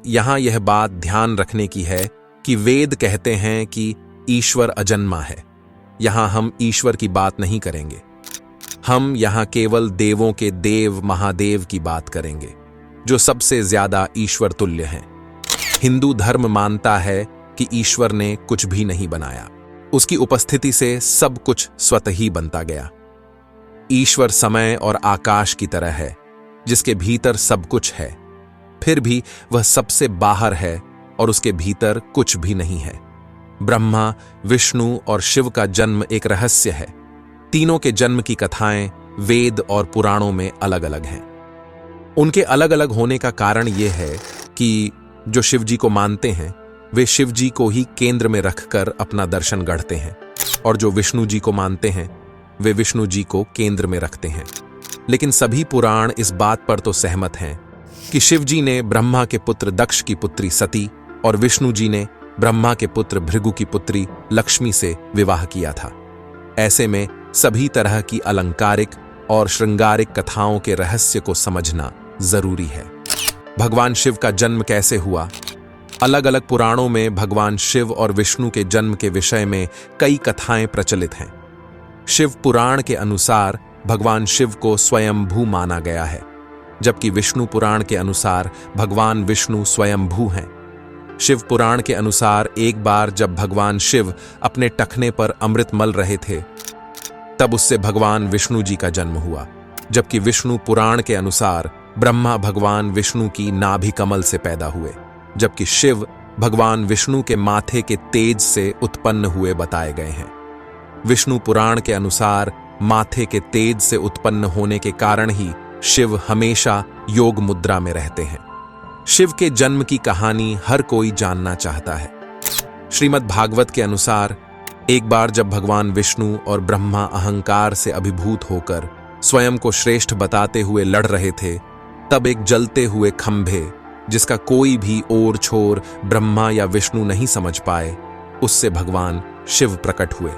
यहाँ यह बात ध्यान रखने की है कि वेद कहते हैं कि ईश्वर अजन्मा है। यहाँ हम ईश्वर की बात नहीं करेंगे। हम यहाँ केवल देवों के देव महादेव की बात करेंगे, जो सबसे ज्यादा ईश्वर तुल्य हैं। हिंदू धर्म मानता है कि ईश्वर ने कुछ भी नहीं बनाया, उसकी उपस्थिति से सब कुछ स्वतः ही बनता गया। ईश्वर समय और आकाश की तरह है, जिसके भीतर सब कुछ है, फिर भी वह सबसे बाहर है और उसके भीतर कुछ भी नहीं है। ब्रह्मा, विष्णु और शिव का जन्म एक रहस्य है। तीनों के जन्म की कथाएं वेद और पुराणों में अलग अलग हैं। उनके अलग अलग होने का कारण यह है कि जो शिव जी को मानते हैं वे शिव जी को ही केंद्र में रखकर अपना दर्शन गढ़ते हैं, और जो विष्णु जी को मानते हैं वे विष्णु जी को केंद्र में रखते हैं। लेकिन सभी पुराण इस बात पर तो सहमत हैं कि शिव जी ने ब्रह्मा के पुत्र दक्ष की पुत्री सती और विष्णु जी ने ब्रह्मा के पुत्र भृगु की पुत्री लक्ष्मी से विवाह किया था। ऐसे में सभी तरह की अलंकारिक और श्रृंगारिक कथाओं के रहस्य को समझना जरूरी है। भगवान शिव का जन्म कैसे हुआ? अलग अलग पुराणों में भगवान शिव और विष्णु के जन्म के विषय में कई कथाएं प्रचलित हैं। शिव पुराण के अनुसार भगवान शिव को स्वयंभू माना गया है, जबकि विष्णु पुराण के अनुसार भगवान विष्णु स्वयंभू हैं। शिव पुराण के अनुसार एक बार जब भगवान शिव अपने टखने पर अमृत मल रहे थे, तब उससे भगवान विष्णु जी का जन्म हुआ, जबकि विष्णु पुराण के अनुसार ब्रह्मा भगवान विष्णु की नाभि कमल से पैदा हुए, जबकि शिव भगवान विष्णु के माथे के तेज से उत्पन्न हुए बताए गए हैं। विष्णु पुराण के अनुसार माथे के तेज से उत्पन्न होने के कारण ही शिव हमेशा योग मुद्रा में रहते हैं। शिव के जन्म की कहानी हर कोई जानना चाहता है। श्रीमद् भागवत के अनुसार एक बार जब भगवान विष्णु और ब्रह्मा अहंकार से अभिभूत होकर स्वयं को श्रेष्ठ बताते हुए लड़ रहे थे, तब एक जलते हुए खंभे, जिसका कोई भी ओर छोर ब्रह्मा या विष्णु नहीं समझ पाए, उससे भगवान शिव प्रकट हुए।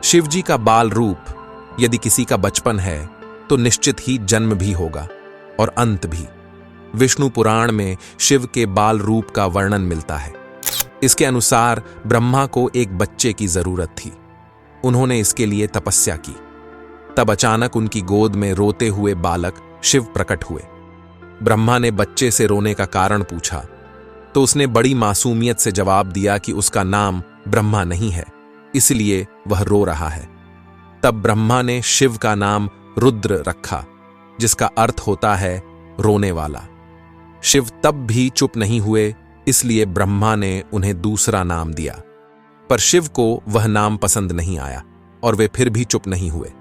शिव जी का बाल रूप यदि किसी का बचपन है तो निश्चित ही जन्म भी होगा और अंत भी। विष्णु पुराण में शिव के बाल रूप का वर्णन मिलता है। इसके अनुसार ब्रह्मा को एक बच्चे की जरूरत थी। उन्होंने इसके लिए तपस्या की। तब अचानक उनकी गोद में रोते हुए बालक शिव प्रकट हुए। ब्रह्मा ने बच्चे से रोने का कारण पूछा तो उसने बड़ी मासूमियत से जवाब दिया कि उसका नाम ब्रह्मा नहीं है, इसलिए वह रो रहा है। तब ब्रह्मा ने शिव का नाम रुद्र रखा, जिसका अर्थ होता है रोने वाला। शिव तब भी चुप नहीं हुए, इसलिए ब्रह्मा ने उन्हें दूसरा नाम दिया, पर शिव को वह नाम पसंद नहीं आया और वे फिर भी चुप नहीं हुए।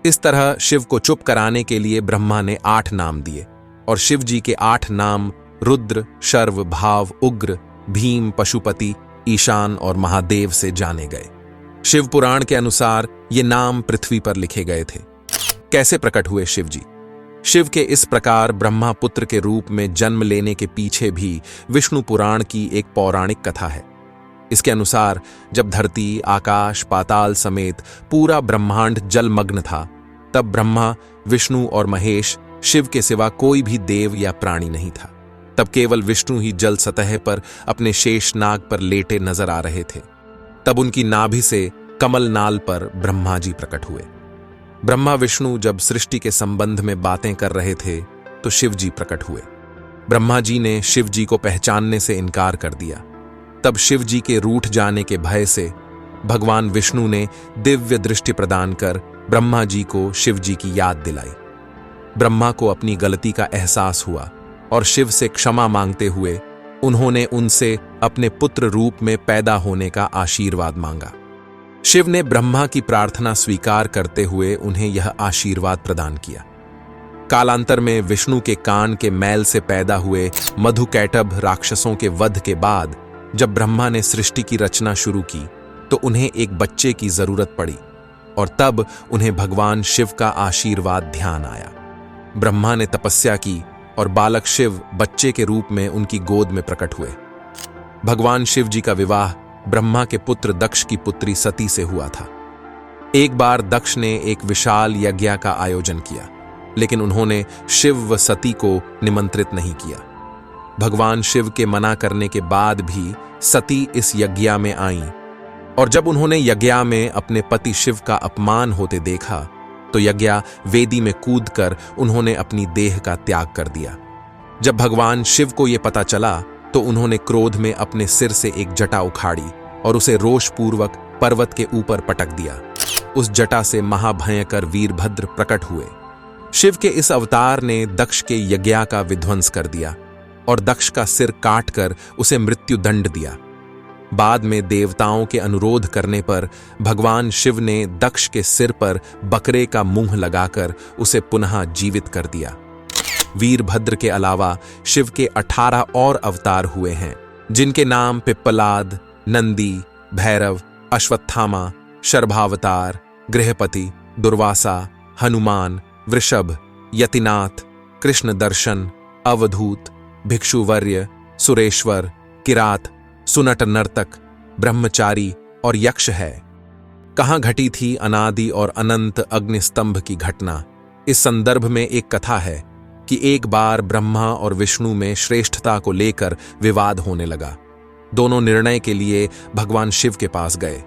इस तरह शिव को चुप कराने के लिए ब्रह्मा ने 8 नाम दिए और शिव जी के 8 नाम रुद्र, शर्व, भाव, उग्र, भीम, पशुपति, ईशान और महादेव से जाने गए। शिव पुराण के अनुसार ये नाम पृथ्वी पर लिखे गए थे। कैसे प्रकट हुए शिव जी? शिव के इस प्रकार ब्रह्मा पुत्र के रूप में जन्म लेने के पीछे भी विष्णु पुराण की एक पौराणिक कथा है। इसके अनुसार जब धरती, आकाश, पाताल समेत पूरा ब्रह्मांड जलमग्न था, तब ब्रह्मा, विष्णु और महेश, शिव के सिवा कोई भी देव या प्राणी नहीं था। तब केवल विष्णु ही जल सतह पर अपने शेष नाग पर लेटे नजर आ रहे थे। तब उनकी नाभि से कमल नाल पर ब्रह्मा जी प्रकट हुए। ब्रह्मा विष्णु जब सृष्टि के संबंध में बातें कर रहे थे तो शिव जी प्रकट हुए। ब्रह्मा जी ने शिव जी को पहचानने से इनकार कर दिया। तब शिव जी के रूठ जाने के भय से भगवान विष्णु ने दिव्य दृष्टि प्रदान कर ब्रह्मा जी को शिव जी की याद दिलाई। ब्रह्मा को अपनी गलती का एहसास हुआ और शिव से क्षमा मांगते हुए उन्होंने उनसे अपने पुत्र रूप में पैदा होने का आशीर्वाद मांगा। शिव ने ब्रह्मा की प्रार्थना स्वीकार करते हुए उन्हें यह आशीर्वाद प्रदान किया। कालांतर में विष्णु के कान के मैल से पैदा हुए मधुकैटभ राक्षसों के वध के बाद जब ब्रह्मा ने सृष्टि की रचना शुरू की तो उन्हें एक बच्चे की जरूरत पड़ी और तब उन्हें भगवान शिव का आशीर्वाद ध्यान आया। ब्रह्मा ने तपस्या की और बालक शिव बच्चे के रूप में उनकी गोद में प्रकट हुए। भगवान शिव जी का विवाह ब्रह्मा के पुत्र दक्ष की पुत्री सती से हुआ था। एक बार दक्ष ने एक विशाल यज्ञ का आयोजन किया, लेकिन उन्होंने शिव व सती को निमंत्रित नहीं किया। भगवान शिव के मना करने के बाद भी सती इस यज्ञ में आईं, और जब उन्होंने यज्ञ में अपने पति शिव का अपमान होते देखा तो यज्ञ वेदी में कूदकर उन्होंने अपनी देह का त्याग कर दिया। जब भगवान शिव को यह पता चला तो उन्होंने क्रोध में अपने सिर से एक जटा उखाड़ी और उसे रोषपूर्वक पर्वत के ऊपर पटक दिया। उस जटा से महाभयंकर वीरभद्र प्रकट हुए। शिव के इस अवतार ने दक्ष के यज्ञ का विध्वंस कर दिया और दक्ष का सिर काटकर उसे मृत्यु दंड दिया। बाद में देवताओं के अनुरोध करने पर भगवान शिव ने दक्ष के सिर पर बकरे का मुंह लगाकर उसे पुनः जीवित कर दिया। वीरभद्र के अलावा शिव के 18 और अवतार हुए हैं, जिनके नाम पिप्पलाद, नंदी, भैरव, अश्वत्थामा, शर्भावतार, गृहपति, दुर्वासा, हनुमान, वृषभ, यतिनाथ, कृष्ण दर्शन, अवधूत, भिक्षुवर्य, सुरेश्वर, किरात, सुनट नर्तक, ब्रह्मचारी और यक्ष है। कहाँ घटी थी अनादि और अनंत अग्निस्तंभ की घटना? इस संदर्भ में एक कथा है कि एक बार ब्रह्मा और विष्णु में श्रेष्ठता को लेकर विवाद होने लगा। दोनों निर्णय के लिए भगवान शिव के पास गए।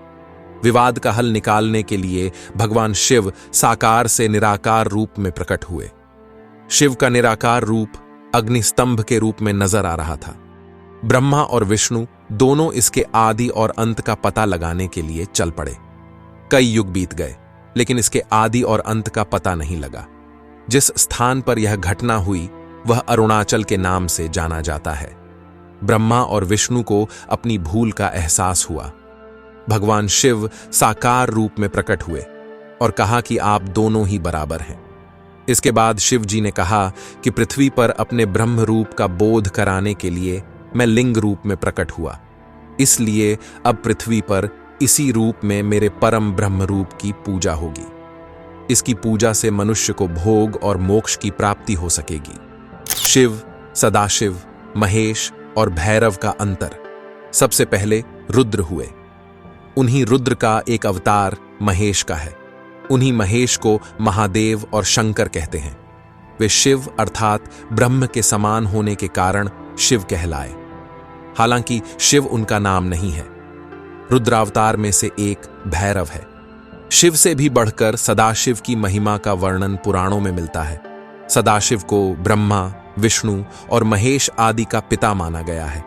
विवाद का हल निकालने के लिए भगवान शिव साकार से निराकार रूप में प्रकट हुए। शिव का निराकार रूप अग्निस्तंभ के रूप में नजर आ रहा था। ब्रह्मा और विष्णु दोनों इसके आदि और अंत का पता लगाने के लिए चल पड़े। कई युग बीत गए, लेकिन इसके आदि और अंत का पता नहीं लगा। जिस स्थान पर यह घटना हुई वह अरुणाचल के नाम से जाना जाता है। ब्रह्मा और विष्णु को अपनी भूल का एहसास हुआ। भगवान शिव साकार रूप में प्रकट हुए और कहा कि आप दोनों ही बराबर हैं। इसके बाद शिव जी ने कहा कि पृथ्वी पर अपने ब्रह्म रूप का बोध कराने के लिए मैं लिंग रूप में प्रकट हुआ, इसलिए अब पृथ्वी पर इसी रूप में मेरे परम ब्रह्म रूप की पूजा होगी। इसकी पूजा से मनुष्य को भोग और मोक्ष की प्राप्ति हो सकेगी। शिव, सदाशिव, महेश और भैरव का अंतर। सबसे पहले रुद्र हुए। उन्हीं रुद्र का एक अवतार महेश का है। उन्हीं महेश को महादेव और शंकर कहते हैं। वे शिव अर्थात ब्रह्म के समान होने के कारण शिव कहलाए। हालांकि शिव उनका नाम नहीं है। रुद्रावतार में से एक भैरव है। शिव से भी बढ़कर सदाशिव की महिमा का वर्णन पुराणों में मिलता है। सदाशिव को ब्रह्मा, विष्णु और महेश आदि का पिता माना गया है।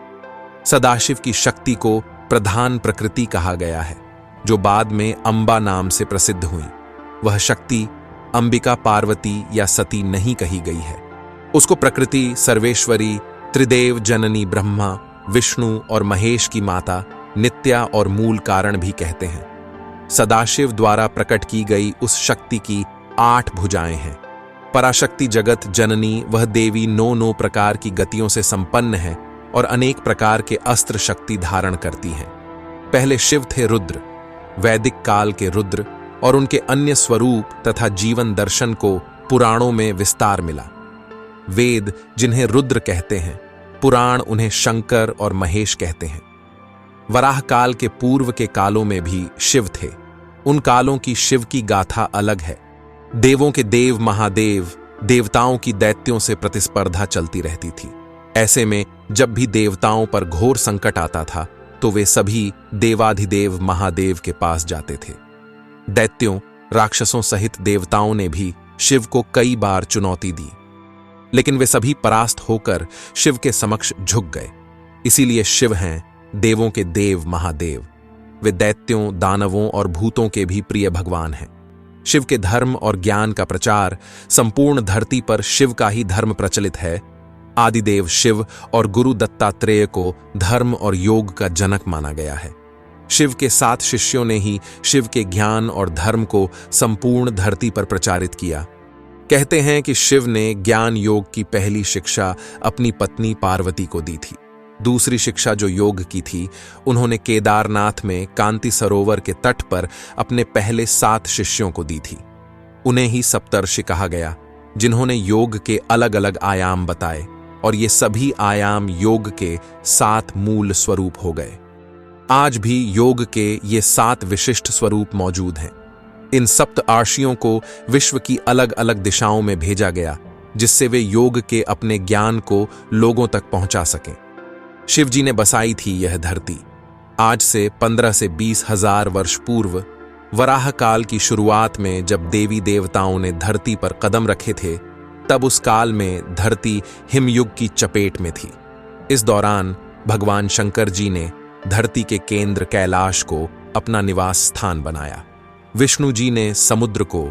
सदाशिव की शक्ति को प्रधान प्रकृति कहा गया है, जो बाद में अंबा नाम से प्रसिद्ध हुई। वह शक्ति अंबिका, पार्वती या सती नहीं कही गई है। उसको प्रकृति, सर्वेश्वरी, त्रिदेव जननी ब्रह्मा, विष्णु और महेश की माता, नित्या और मूल कारण भी कहते हैं। सदाशिव द्वारा प्रकट की गई उस शक्ति की 8 भुजाएं हैं। पराशक्ति जगत जननी वह देवी 9 प्रकार की गतियों से संपन्न है और अनेक प्रकार के अस्त्र शक्ति धारण करती हैं। पहले शिव थे रुद्र। वैदिक काल के रुद्र और उनके अन्य स्वरूप तथा जीवन दर्शन को पुराणों में विस्तार मिला। वेद जिन्हें रुद्र कहते हैं, पुराण उन्हें शंकर और महेश कहते हैं। वराह काल के पूर्व के कालों में भी शिव थे। उन कालों की शिव की गाथा अलग है। देवों के देव महादेव, देवताओं की दैत्यों से प्रतिस्पर्धा चलती रहती थी। ऐसे में जब भी देवताओं पर घोर संकट आता था तो वे सभी देवाधिदेव महादेव के पास जाते थे। दैत्यों, राक्षसों सहित देवताओं ने भी शिव को कई बार चुनौती दी, लेकिन वे सभी परास्त होकर शिव के समक्ष झुक गए। इसीलिए शिव हैं देवों के देव महादेव। वे दैत्यों, दानवों और भूतों के भी प्रिय भगवान हैं। शिव के धर्म और ज्ञान का प्रचार संपूर्ण धरती पर शिव का ही धर्म प्रचलित है। आदिदेव शिव और गुरु दत्तात्रेय को धर्म और योग का जनक माना गया है। शिव के 7 शिष्यों ने ही शिव के ज्ञान और धर्म को संपूर्ण धरती पर प्रचारित किया। कहते हैं कि शिव ने ज्ञान योग की पहली शिक्षा अपनी पत्नी पार्वती को दी थी। दूसरी शिक्षा जो योग की थी, उन्होंने केदारनाथ में कांति सरोवर के तट पर अपने पहले 7 शिष्यों को दी थी। उन्हें ही सप्तर्षि कहा गया, जिन्होंने योग के अलग अलग आयाम बताए, और ये सभी आयाम योग के 7 मूल स्वरूप हो गए। आज भी योग के ये 7 विशिष्ट स्वरूप मौजूद हैं। इन सप्त आर्षियों को विश्व की अलग अलग दिशाओं में भेजा गया जिससे वे योग के अपने ज्ञान को लोगों तक पहुंचा सकें। शिव जी ने बसाई थी यह धरती। आज से 15 से 20 हजार वर्ष पूर्व वराह काल की शुरुआत में जब देवी देवताओं ने धरती पर कदम रखे थे, तब उस काल में धरती हिमयुग की चपेट में थी। इस दौरान भगवान शंकर जी ने धरती के केंद्र कैलाश को अपना निवास स्थान बनाया। विष्णु जी ने समुद्र को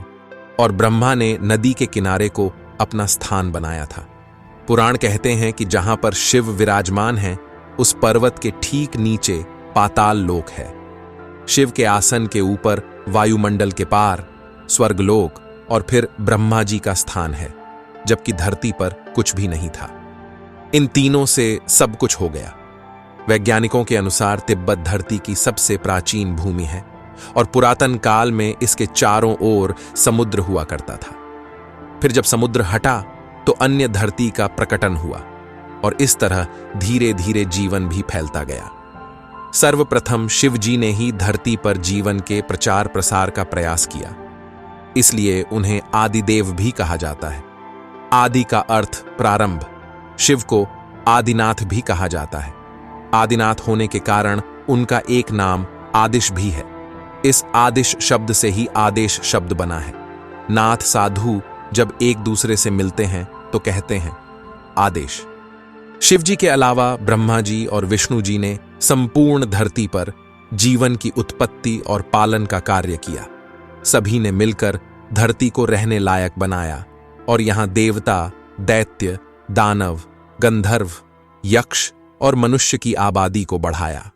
और ब्रह्मा ने नदी के किनारे को अपना स्थान बनाया था। पुराण कहते हैं कि जहां पर शिव विराजमान हैं, उस पर्वत के ठीक नीचे पाताल लोक है। शिव के आसन के ऊपर वायुमंडल के पार स्वर्गलोक और फिर ब्रह्मा जी का स्थान है, जबकि धरती पर कुछ भी नहीं था। इन तीनों से सब कुछ हो गया। वैज्ञानिकों के अनुसार तिब्बत धरती की सबसे प्राचीन भूमि है और पुरातन काल में इसके चारों ओर समुद्र हुआ करता था। फिर जब समुद्र हटा तो अन्य धरती का प्रकटन हुआ और इस तरह धीरे धीरे जीवन भी फैलता गया। सर्वप्रथम शिव जी ने ही धरती पर जीवन के प्रचार प्रसार का प्रयास किया, इसलिए उन्हें आदिदेव भी कहा जाता है। आदि का अर्थ प्रारंभ। शिव को आदिनाथ भी कहा जाता है। आदिनाथ होने के कारण उनका एक नाम आदिश भी है। इस आदिश शब्द से ही आदेश शब्द बना है। नाथ साधु जब एक दूसरे से मिलते हैं तो कहते हैं आदेश। शिव जी के अलावा ब्रह्मा जी और विष्णु जी ने संपूर्ण धरती पर जीवन की उत्पत्ति और पालन का कार्य किया। सभी ने मिलकर धरती को रहने लायक बनाया और यहां देवता, दैत्य, दानव, गंधर्व, यक्ष और मनुष्य की आबादी को बढ़ाया।